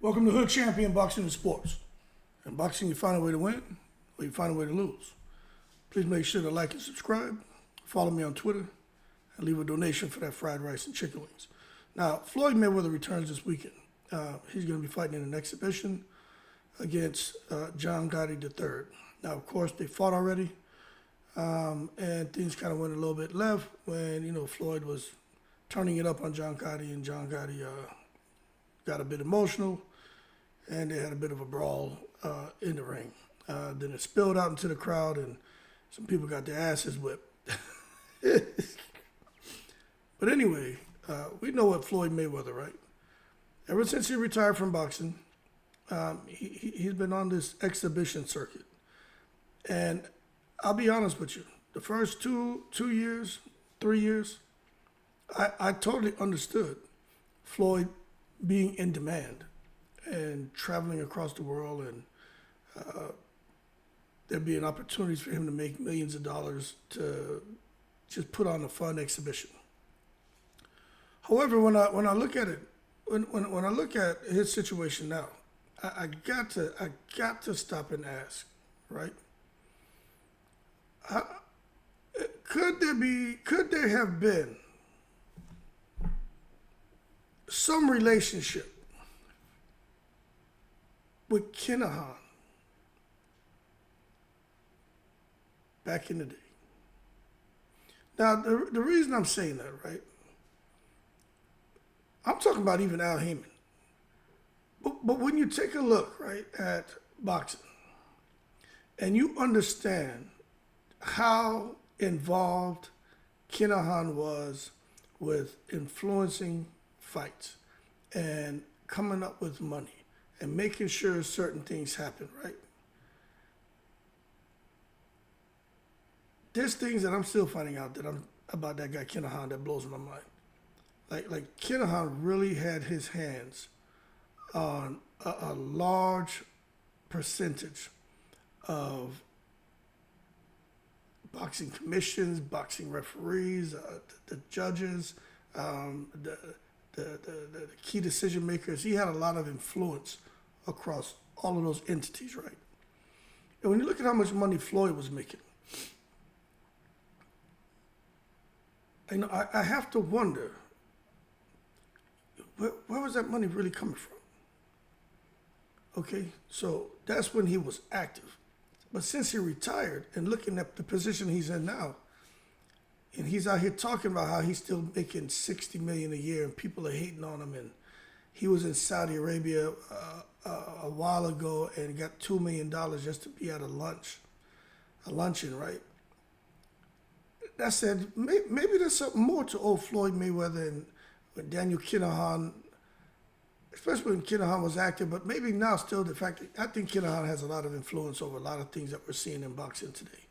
Welcome to Hood Champion Boxing and Sports. In boxing, you find a way to win, or you find a way to lose. Please make sure to like and subscribe, follow me on Twitter, and leave a donation for that fried rice and chicken wings. Now, Floyd Mayweather returns this weekend. He's going to be fighting in an exhibition against John Gotti III. Now, of course, they fought already, and things kind of went a little bit left when, Floyd was turning it up on John Gotti, and John Gotti got a bit emotional, and they had a bit of a brawl in the ring. Then it spilled out into the crowd, and some people got their asses whipped. But anyway, we know what Floyd Mayweather, right? Ever since he retired from boxing, he's been on this exhibition circuit. And I'll be honest with you, the first 3 years, I totally understood Floyd being in demand and traveling across the world, and there being opportunities for him to make millions of dollars to just put on a fun exhibition. However, when I look at it, when I look at his situation now, I got to stop and ask, right? Could there have been some relationship with Kinahan back in the day? Now, the reason I'm saying that, right? I'm talking about even Al Heyman. But when you take a look, right, at boxing, and you understand how involved Kinahan was with influencing fights and coming up with money and making sure certain things happen, right? There's things that I'm still finding out about that guy Kinahan that blows my mind. Like Kinahan really had his hands on a large percentage of boxing commissions, boxing referees, the judges, the key decision makers. He had a lot of influence across all of those entities, right? And when you look at how much money Floyd was making, I have to wonder, where was that money really coming from? Okay, so that's when he was active. But since he retired and looking at the position he's in now, and he's out here talking about how he's still making $60 million a year and people are hating on him, and he was in Saudi Arabia a while ago and got $2 million just to be at a luncheon, right? That said, maybe there's something more to old Floyd Mayweather and Daniel Kinahan, especially when Kinahan was active, but maybe now still the fact that I think Kinahan has a lot of influence over a lot of things that we're seeing in boxing today.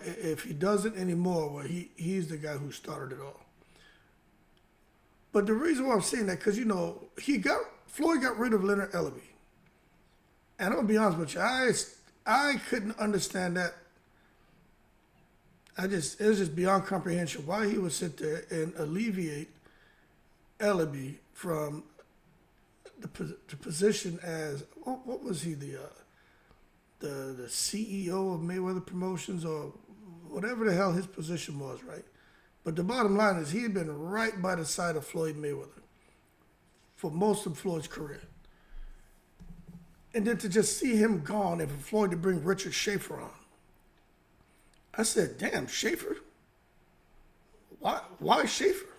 If he doesn't anymore, well, he's the guy who started it all. But the reason why I'm saying that, because, Floyd got rid of Leonard Ellerbe. And I'm going to be honest with you, I couldn't understand that. It was just beyond comprehension why he would sit there and alleviate Ellerbe from the position as, what was he, the CEO of Mayweather Promotions or whatever the hell his position was, right? But the bottom line is he had been right by the side of Floyd Mayweather for most of Floyd's career. And then to just see him gone and for Floyd to bring Richard Schafer on, I said, damn, Schafer? Why Schafer?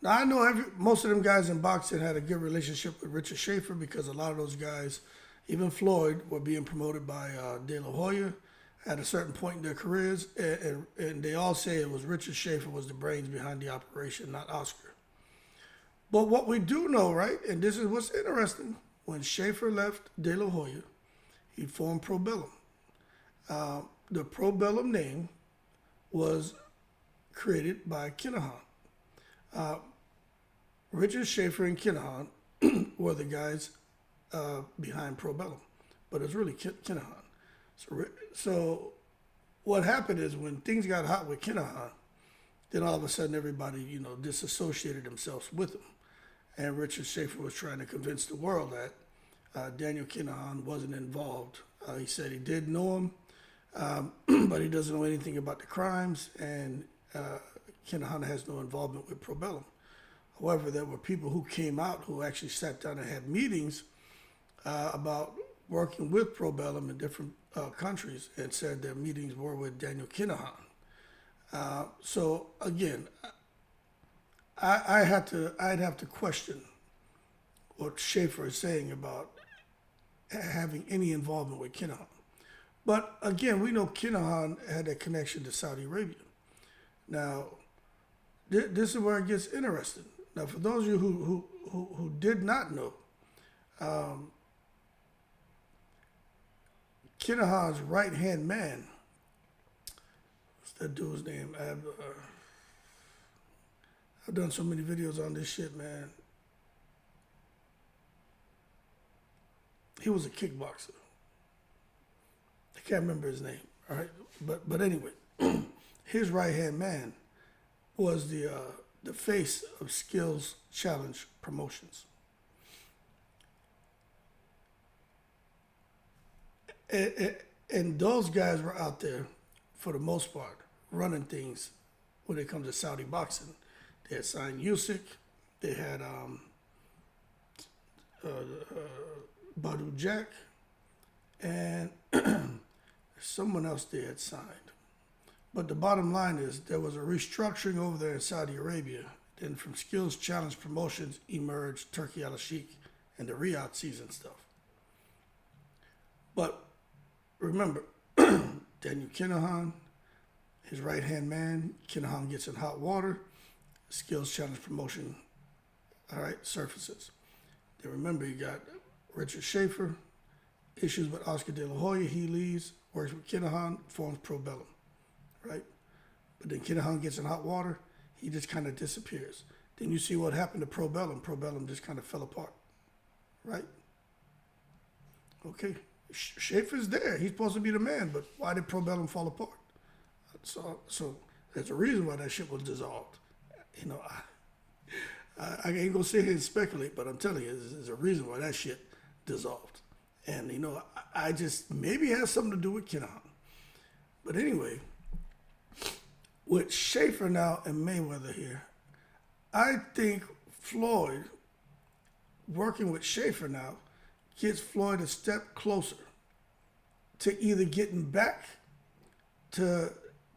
Now, I know most of them guys in boxing had a good relationship with Richard Schafer because a lot of those guys, even Floyd, were being promoted by De La Hoya at a certain point in their careers, and they all say it was Richard Schafer was the brains behind the operation, not Oscar. But what we do know, right, and this is what's interesting, when Schafer left De La Hoya, he formed Pro Bellum. The Pro Bellum name was created by Kinahan. Richard Schafer and Kinahan were the guys behind Pro Bellum, but it's really Kinahan. So what happened is when things got hot with Kinahan, then all of a sudden everybody, disassociated themselves with him. and Richard Schafer was trying to convince the world that Daniel Kinahan wasn't involved. He said he did know him, but he doesn't know anything about the crimes, and Kinahan has no involvement with Probellum. However, there were people who came out who actually sat down and had meetings about working with Probellum in different countries, and said their meetings were with Daniel Kinahan. So again, I'd have to question what Schafer is saying about having any involvement with Kinahan. But again, we know Kinahan had a connection to Saudi Arabia. Now, this is where it gets interesting. Now, for those of you who did not know, Kinahan's right-hand man, what's that dude's name? I've done so many videos on this shit, man. He was a kickboxer. I can't remember his name, all right? But anyway, his right-hand man was the face of Skills Challenge Promotions. And those guys were out there, for the most part, running things when it comes to Saudi boxing. They had signed Usyk. They had Badu Jack, and someone else they had signed. But the bottom line is there was a restructuring over there in Saudi Arabia. Then from Skills Challenge Promotions emerged Turki Alalshikh'S and the Riyadh season stuff. But remember, Daniel Kinahan, his right-hand man, Kinahan gets in hot water, Skills Challenge Promotion, all right, surfaces. Then remember, you got Richard Schafer, issues with Oscar De La Hoya, he leaves, works with Kinahan, forms Probellum, right? But then Kinahan gets in hot water, he just kind of disappears. Then you see what happened to Probellum. Probellum just kind of fell apart, right? Okay, Schafer's there. He's supposed to be the man, but why did Probellum fall apart? So there's a reason why that shit was dissolved. You know, I ain't gonna sit here and speculate, but I'm telling you, there's a reason why that shit dissolved. And, you know, I just, maybe it has something to do with Kinahan. But anyway, with Schafer now and Mayweather here, I think Floyd, working with Schafer now, gets Floyd a step closer to either getting back to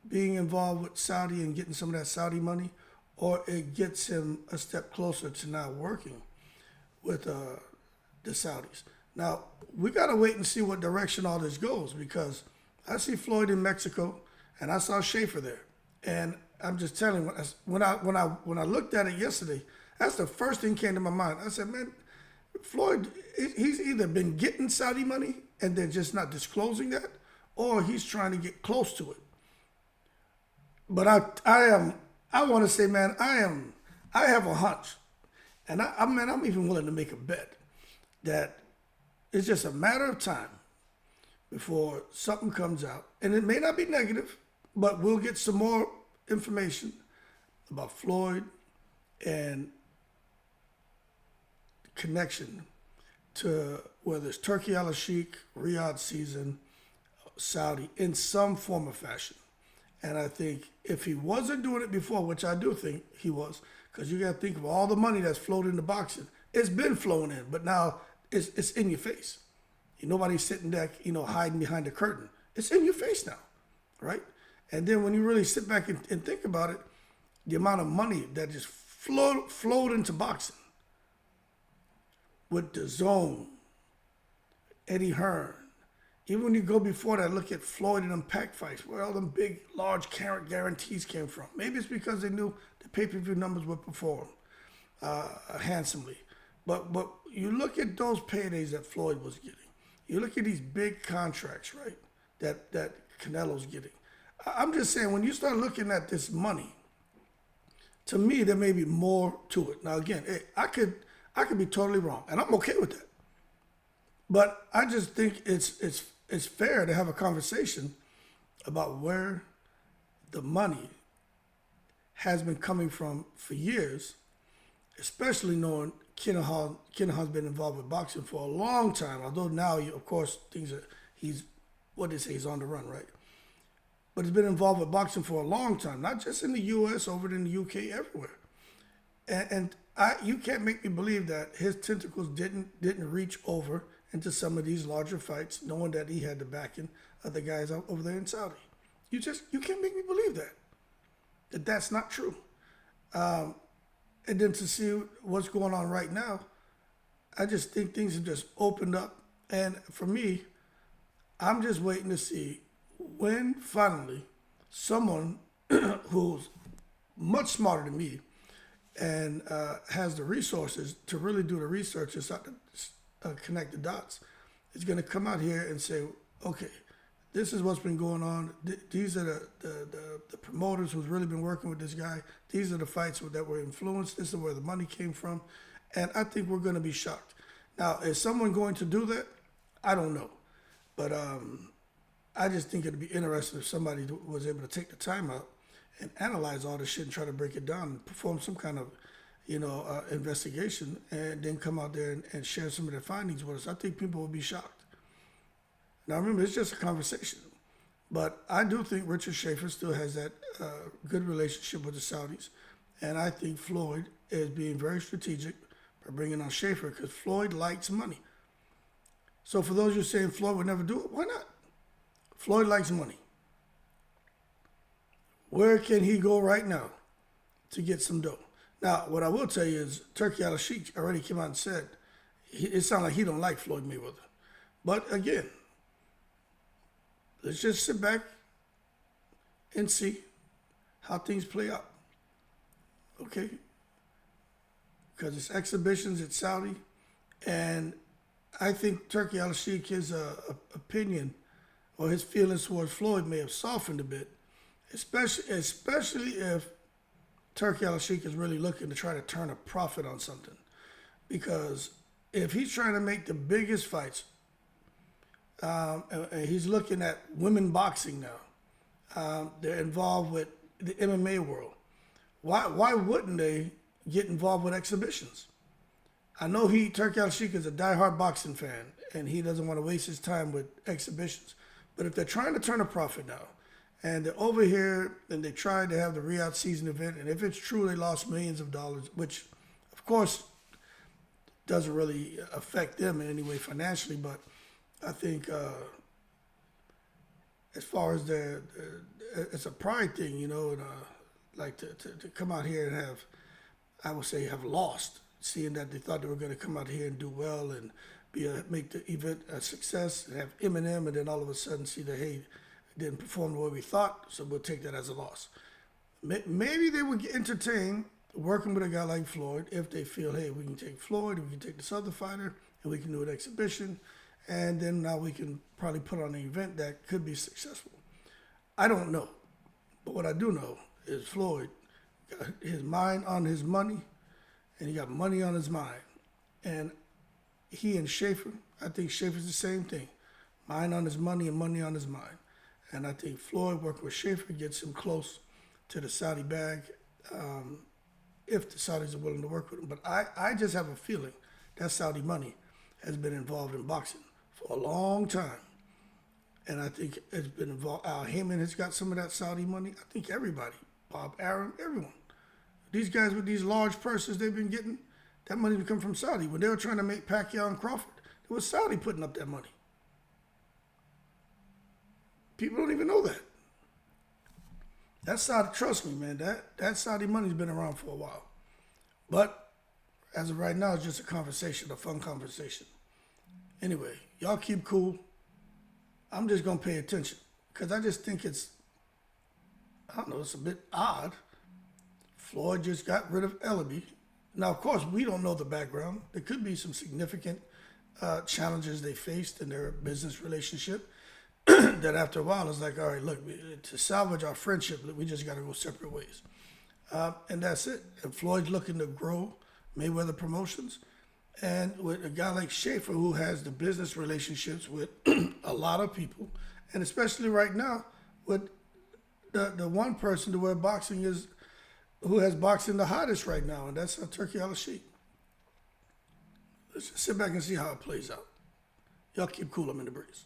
being involved with Saudi and getting some of that Saudi money, or it gets him a step closer to now working with the Saudis. Now, we got to wait and see what direction all this goes, because I see Floyd in Mexico and I saw Schafer there. And I'm just telling you, when I looked at it yesterday, that's the first thing came to my mind. I said, man, Floyd, he's either been getting Saudi money and they're just not disclosing that, or he's trying to get close to it. But I want to say, man, I have a hunch, and I'm even willing to make a bet that it's just a matter of time before something comes out, and it may not be negative, but we'll get some more information about Floyd and connection to whether it's Turki Al-Sheikh, Riyadh season, Saudi, in some form or fashion. And I think if he wasn't doing it before, which I do think he was, because you got to think of all the money that's flowed into boxing. It's been flowing in, but now it's in your face. Nobody's sitting there, hiding behind the curtain. It's in your face now, right? And then when you really sit back and think about it, the amount of money that just flowed into boxing with the Zone, Eddie Hearn. Even when you go before that, look at Floyd and them pack fights, where all them big, large guarantees came from. Maybe it's because they knew the pay-per-view numbers would perform handsomely. But you look at those paydays that Floyd was getting. You look at these big contracts, right, that Canelo's getting. I'm just saying, when you start looking at this money, to me, there may be more to it. Now, again, I could be totally wrong, and I'm okay with that. But I just think it's fair to have a conversation about where the money has been coming from for years, especially knowing Kinahan's been involved with boxing for a long time. Although now, of course, he's what they say, he's on the run, right? But he's been involved with boxing for a long time, not just in the U.S., over in the U.K., everywhere. You can't make me believe that his tentacles didn't reach over into some of these larger fights, knowing that he had the backing of the guys over there in Saudi. You can't make me believe that that's not true. And then to see what's going on right now, I just think things have just opened up. And for me, I'm just waiting to see when finally someone who's much smarter than me and has the resources to really do the research and start to connect the dots is going to come out here and say, okay, this is what's been going on. These are the promoters who's really been working with this guy. These are the fights that were influenced. This is where the money came from. And I think we're going to be shocked. Now, is someone going to do that? I don't know. But I just think it'd be interesting if somebody was able to take the time out and analyze all this shit and try to break it down and perform some kind of, investigation and then come out there and share some of their findings with us. I think people would be shocked. Now, remember, it's just a conversation. But I do think Richard Schafer still has that good relationship with the Saudis. And I think Floyd is being very strategic by bringing on Schafer because Floyd likes money. So for those of you saying Floyd would never do it, why not? Floyd likes money. Where can he go right now to get some dough? Now, what I will tell you is Turki Alalshikh'S already came out and said it sounds like he don't like Floyd Mayweather. But again, let's just sit back and see how things play out. Okay? Because it's exhibitions, it's Saudi, and I think Turki Alalshikh'S, his opinion or his feelings towards Floyd may have softened a bit, especially if Turki Alalshikh'S is really looking to try to turn a profit on something. Because if he's trying to make the biggest fights, and he's looking at women boxing now, they're involved with the MMA world. Why wouldn't they get involved with exhibitions? I know Turki Alalshikh'S is a diehard boxing fan, and he doesn't want to waste his time with exhibitions. But if they're trying to turn a profit now, and they're over here, and they tried to have the Riyadh season event, and if it's true they lost millions of dollars, which, of course, doesn't really affect them in any way financially, but I think as far as it's a pride thing, and like to come out here and have, I would say, have lost, seeing that they thought they were going to come out here and do well and make the event a success and have Eminem, and then all of a sudden see that, hey, it didn't perform the way we thought, so we'll take that as a loss. Maybe they would entertain working with a guy like Floyd if they feel, hey, we can take Floyd, we can take this other fighter, and we can do an exhibition, and then now we can probably put on an event that could be successful. I don't know, but what I do know is Floyd got his mind on his money, and he got money on his mind. And he and Schafer, I think Schafer's the same thing. Mind on his money and money on his mind. And I think Floyd working with Schafer gets him close to the Saudi bag if the Saudis are willing to work with him. But I just have a feeling that Saudi money has been involved in boxing for a long time. And I think it's been involved. Al Heyman has got some of that Saudi money. I think everybody, Bob Arum, everyone. These guys with these large purses they've been getting, that money would come from Saudi. When they were trying to make Pacquiao and Crawford, it was Saudi putting up that money. People don't even know that. That Saudi, trust me, man, that Saudi money's been around for a while. But as of right now, it's just a conversation, a fun conversation. Anyway, y'all keep cool. I'm just going to pay attention because I just think it's a bit odd. Floyd just got rid of Ellerbe. Now, of course, we don't know the background. There could be some significant challenges they faced in their business relationship that after a while it's like, all right, look, to salvage our friendship, we just got to go separate ways. And that's it. And Floyd's looking to grow Mayweather Promotions. And with a guy like Schafer, who has the business relationships with a lot of people, and especially right now with the one person to where boxing is, who has boxing the hottest right now, and that's Turki Alalshikh'S. Let's just sit back and see how it plays out. Y'all keep cool. I'm in the breeze.